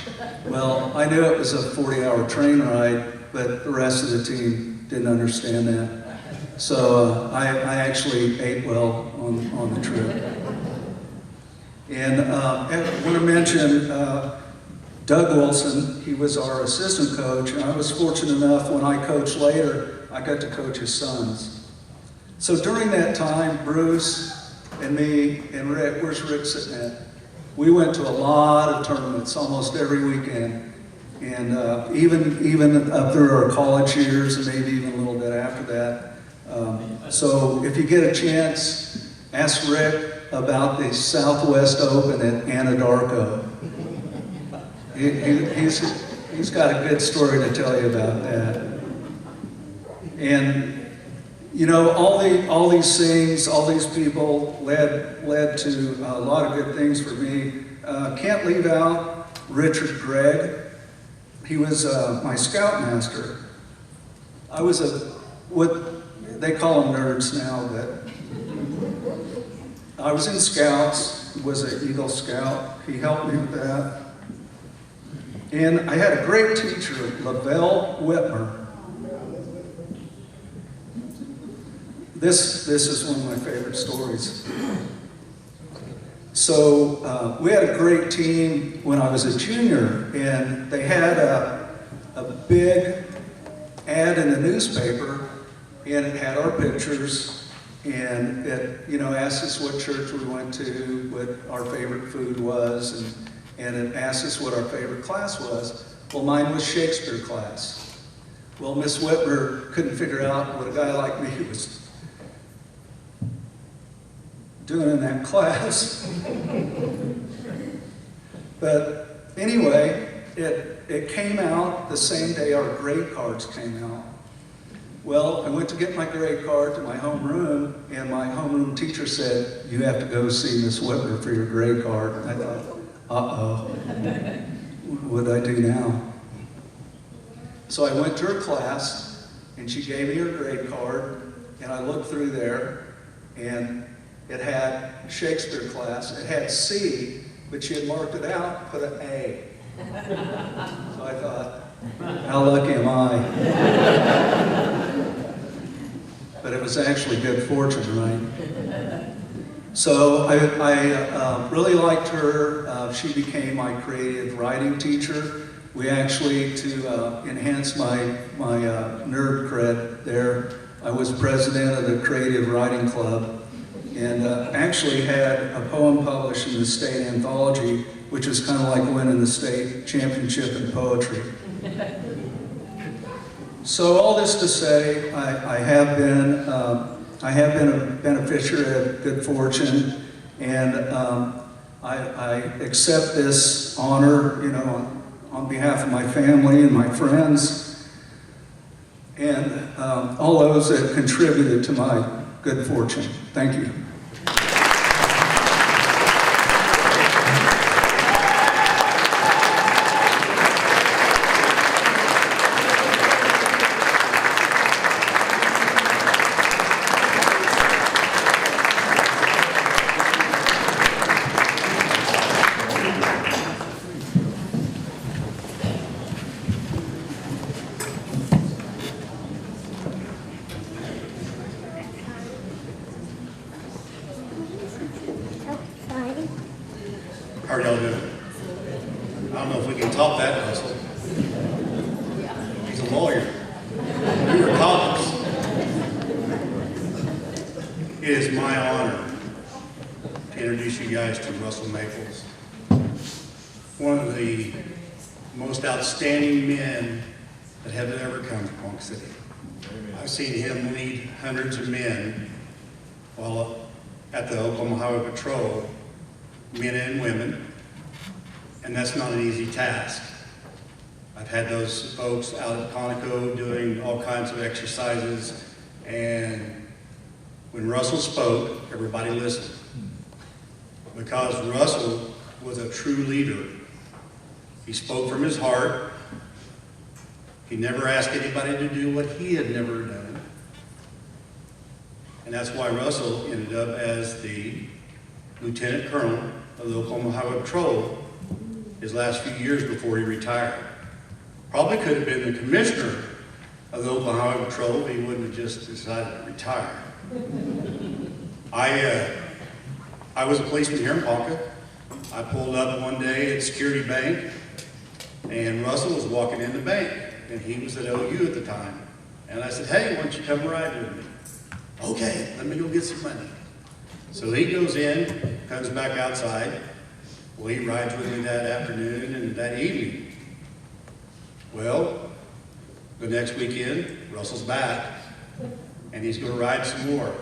Well, I knew it was a 40-hour train ride, but the rest of the team didn't understand that. So I actually ate well on the trip. And I want to mention Doug Wilson. He was our assistant coach, and I was fortunate enough when I coached later, I got to coach his sons. So during that time, Bruce and me and Rick, where's Rick sitting at? We went to a lot of tournaments almost every weekend. And even up through our college years, and maybe even a little bit after that. So if you get a chance, ask Rick about the Southwest Open at Anadarko. He's got a good story to tell you about that. And you know, all these things, all these people led to a lot of good things for me. Can't leave out Richard Gregg. He was my scoutmaster. I was what they call them nerds now, but I was in Scouts, was an Eagle Scout. He helped me with that. And I had a great teacher, Lavelle Whitmer. This is one of my favorite stories. So we had a great team when I was a junior, and they had a big ad in the newspaper, and it had our pictures. And it, you know, asked us what church we went to, what our favorite food was, and it asked us what our favorite class was. Well, mine was Shakespeare class. Well, Miss Whitmer couldn't figure out what a guy like me was doing in that class. But anyway, it came out the same day our grade cards came out. Well, I went to get my grade card to my homeroom, and my homeroom teacher said, "You have to go see Miss Whitmer for your grade card." And I thought, uh-oh, what do I do now? So I went to her class, and she gave me her grade card, and I looked through there, and it had Shakespeare class. It had C, but she had marked it out, put an A. So I thought, How lucky am I? But it was actually good fortune, right? So I really liked her. She became my creative writing teacher. We actually, to enhance my nerd cred there, I was president of the Creative Writing Club, and actually had a poem published in the state anthology, which is kind of like winning the state championship in poetry. So all this to say, I have been a beneficiary of good fortune, and I accept this honor, you know, on behalf of my family and my friends, and all those that contributed to my good fortune. Thank you. How are y'all doing? I don't know if we can top that, Russell. He's a lawyer. We were colleagues. It is my honor to introduce you guys to Russell Maples, one of the most outstanding men that have ever come to Ponca City. I've seen him lead hundreds of men while at the Oklahoma Highway Patrol, men and women, and that's not an easy task. I've had those folks out at Conoco doing all kinds of exercises, and when Russell spoke, everybody listened. Because Russell was a true leader. He spoke from his heart. He never asked anybody to do what he had never done. And that's why Russell ended up as the Lieutenant Colonel of the Oklahoma Highway Patrol his last few years before he retired. Probably could have been the commissioner of the Oklahoma Highway Patrol if he wouldn't have just decided to retire. I was a policeman here in Ponca. I pulled up one day at Security Bank, and Russell was walking in the bank, and he was at OU at the time. And I said, "Hey, why don't you come ride with me?" "Okay, let me go get some money." So he goes in, comes back outside. Well, he rides with me that afternoon and that evening. Well, the next weekend, Russell's back, and he's going to ride some more.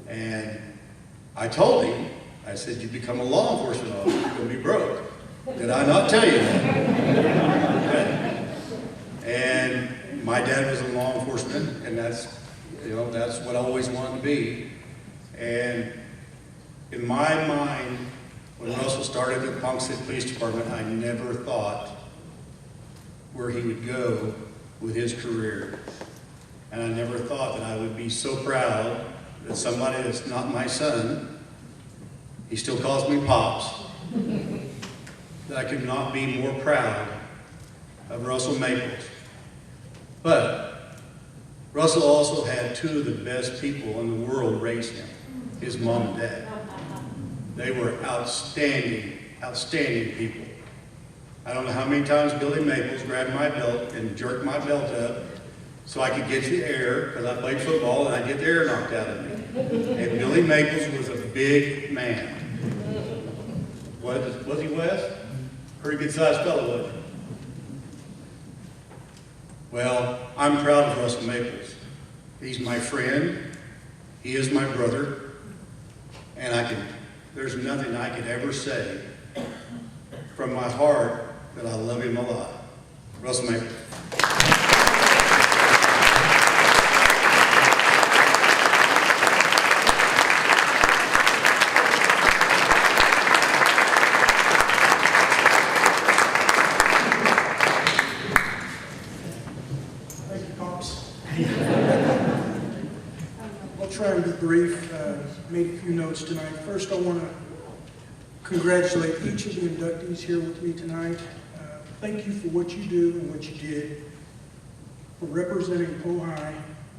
And I told him, I said, "You become a law enforcement officer, you're going to be broke." Did I not tell you that? And my dad was in law enforcement, and that's what I always wanted to be. And in my mind, when Russell started at the Ponca City Police Department, I never thought where he would go with his career. And I never thought that I would be so proud that somebody that's not my son, he still calls me Pops, that I could not be more proud of Russell Maples. But Russell also had two of the best people in the world raise him, his mom and dad. They were outstanding, outstanding people. I don't know how many times Billy Maples grabbed my belt and jerked my belt up so I could get the air, because I played football and I'd get the air knocked out of me. And Billy Maples was a big man. Was he, Wes? Pretty good sized fellow, wasn't he? Well, I'm proud of Russell Maples. He's my friend. He is my brother. And there's nothing I could ever say from my heart that I love him a lot. Russell Maples. Thank you, Pops. I'll try and be brief. Made a few notes tonight. First, I want to congratulate each of the inductees here with me tonight. thank you for what you do and what you did, for representing Pohai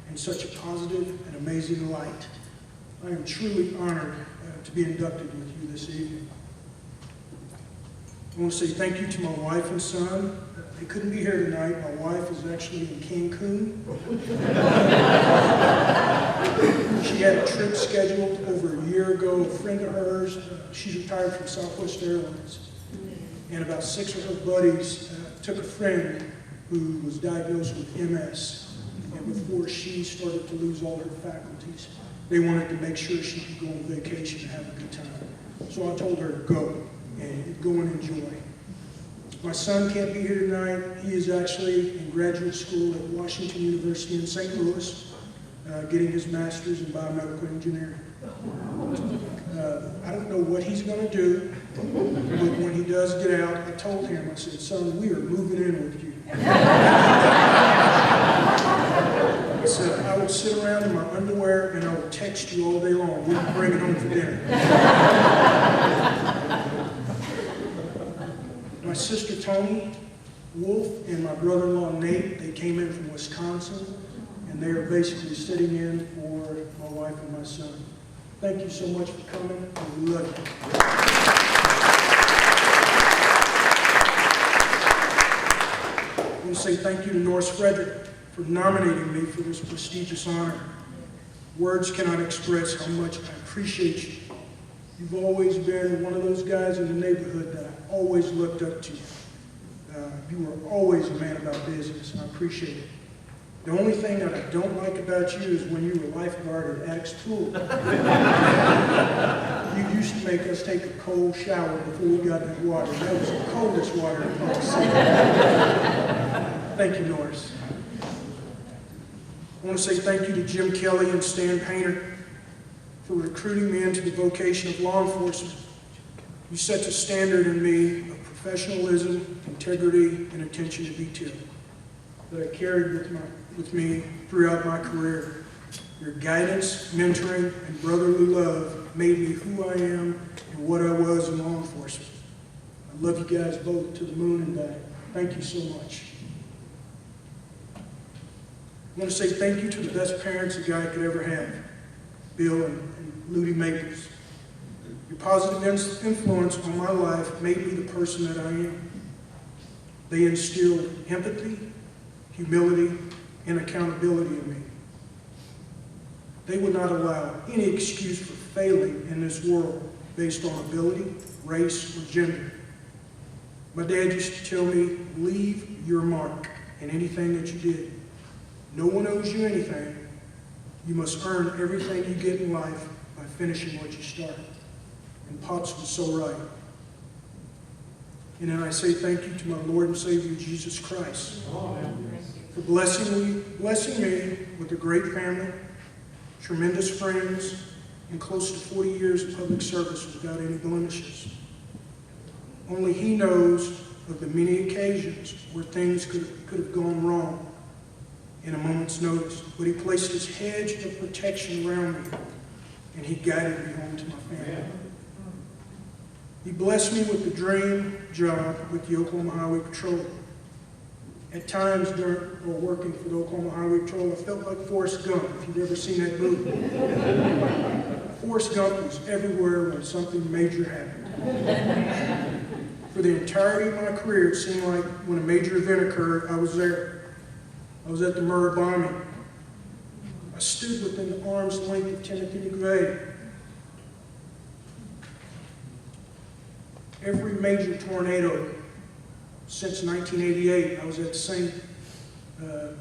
in such a positive and amazing light. I am truly honored to be inducted with you this evening. I want to say thank you to my wife and son. They couldn't be here tonight. My wife is actually in Cancun. She had a trip scheduled over a year ago. A friend of hers, she's retired from Southwest Airlines. And about 6 of her buddies took a friend who was diagnosed with MS. And before she started to lose all her faculties, they wanted to make sure she could go on vacation and have a good time. So I told her, go and enjoy. My son can't be here tonight. He is actually in graduate school at Washington University in St. Louis, getting his master's in biomedical engineering. I don't know what he's going to do, but when he does get out, I told him, I said, son, we are moving in with you. I said, I will sit around in my underwear and I will text you all day long. We can bring it home for dinner. My sister Tony Wolf and my brother-in-law Nate, they came in from Wisconsin, and they are basically sitting in for my wife and my son. Thank you so much for coming, and we love you. I want to say thank you to Norris Frederick for nominating me for this prestigious honor. Words cannot express how much I appreciate you. You've always been one of those guys in the neighborhood that I always looked up to. You were always a man about business, and I appreciate it. The only thing that I don't like about you is when you were lifeguard at Axe Pool. You used to make us take a cold shower before we got in the water. That was the coldest water in Ponca. Thank you, Norris. I want to say thank you to Jim Kelly and Stan Painter for recruiting me into the vocation of law enforcement. You set the standard in me of professionalism, integrity, and attention to detail that I carried with me throughout my career. Your guidance, mentoring, and brotherly love made me who I am and what I was in law enforcement. I love you guys both to the moon and back. Thank you so much. I want to say thank you to the best parents a guy could ever have, Bill and Ludi Maples. Your positive influence on my life made me the person that I am. They instilled empathy, humility, and accountability in me. They would not allow any excuse for failing in this world based on ability, race, or gender. My dad used to tell me, leave your mark in anything that you did. No one owes you anything. You must earn everything you get in life by finishing what you start. And Pops was so right. And then I say thank you to my Lord and Savior, Jesus Christ, for blessing me with a great family, tremendous friends, and close to 40 years of public service without any blemishes. Only He knows of the many occasions where things could have gone wrong in a moment's notice, but He placed His hedge of protection around me, and He guided me home to my family. He blessed me with the dream job with the Oklahoma Highway Patrol. At times while working for the Oklahoma Highway Patrol, I felt like Forrest Gump, if you've ever seen that movie. Forrest Gump was everywhere when something major happened. For the entirety of my career, it seemed like when a major event occurred, I was there. I was at the Murrah bombing. I stood within the arm's length of Timothy McVeigh. Every major tornado since 1988, I was at the same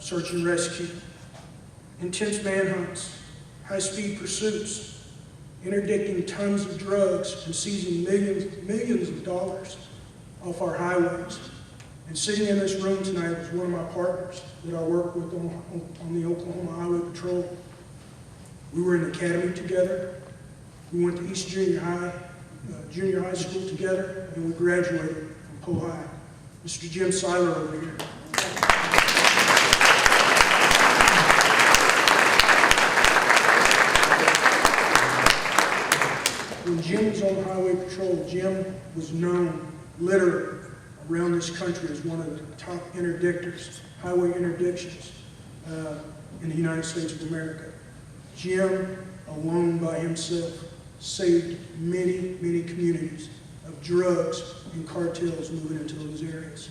search and rescue. Intense manhunts, high-speed pursuits, interdicting tons of drugs and seizing millions of dollars off our highways. And sitting in this room tonight was one of my partners that I work with on the Oklahoma Highway Patrol. We were in the academy together. We went to East Junior High School together, and we graduated from Pohai. Mr. Jim Seiler over here. When Jim was on Highway Patrol, Jim was known literally on around this country as one of the top interdictors, highway interdictions in the United States of America. Jim, alone by himself, saved many, many communities of drugs and cartels moving into those areas.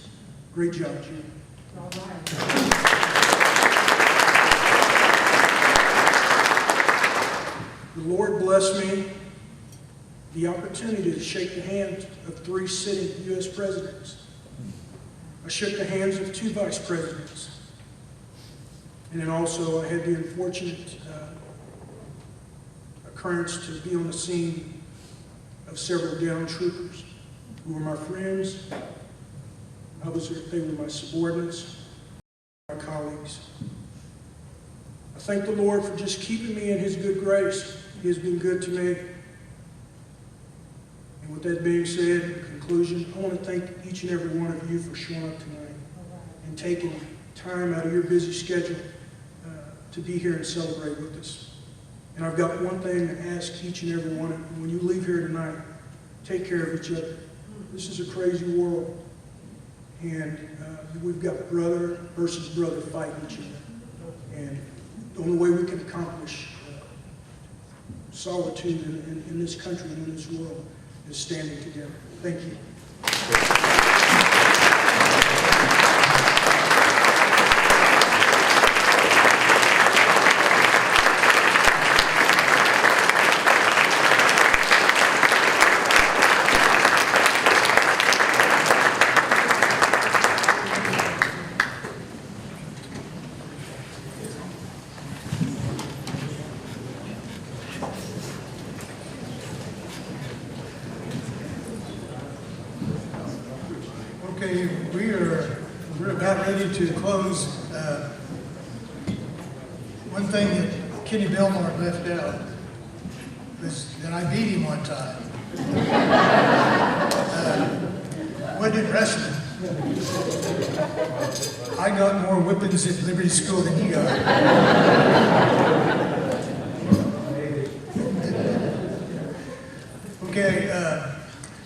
Great job, Jim. All right. The Lord blessed me the opportunity to shake the hands of 3 sitting U.S. presidents. I shook the hands of 2 vice presidents. And then also I had the unfortunate occurrence to be on the scene of several downed troopers who were my friends. They were my subordinates, my colleagues. I thank the Lord for just keeping me in His good grace. He has been good to me. And with that being said, in conclusion, I want to thank each and every one of you for showing up tonight and taking time out of your busy schedule to be here and celebrate with us. And I've got one thing to ask each and every one of you. When you leave here tonight, take care of each other. This is a crazy world. And we've got brother versus brother fighting each other. And the only way we can accomplish solitude in this country and in this world is standing together. Thank you. Okay, we're about ready to close. One thing that Kenny Bellmard left out was that I beat him one time. Wasn't it wrestling? I got more whippings at Liberty School than he got. Okay,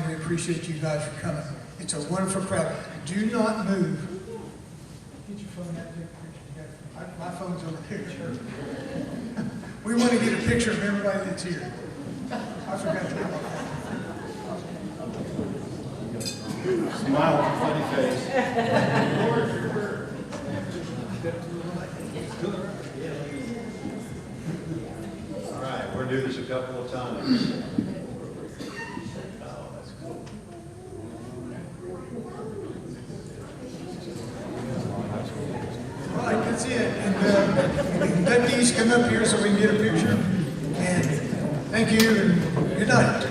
we appreciate you guys for coming. It's a wonderful crowd. Do not move. Get your phone out, take a picture. My phone's over here. We want to get a picture of everybody that's here. I forgot to get my phone. Smile with a funny face. All right, we're going to do this a couple of times. All right, that's it. And Inductees come up here so we can get a picture. And thank you and good night.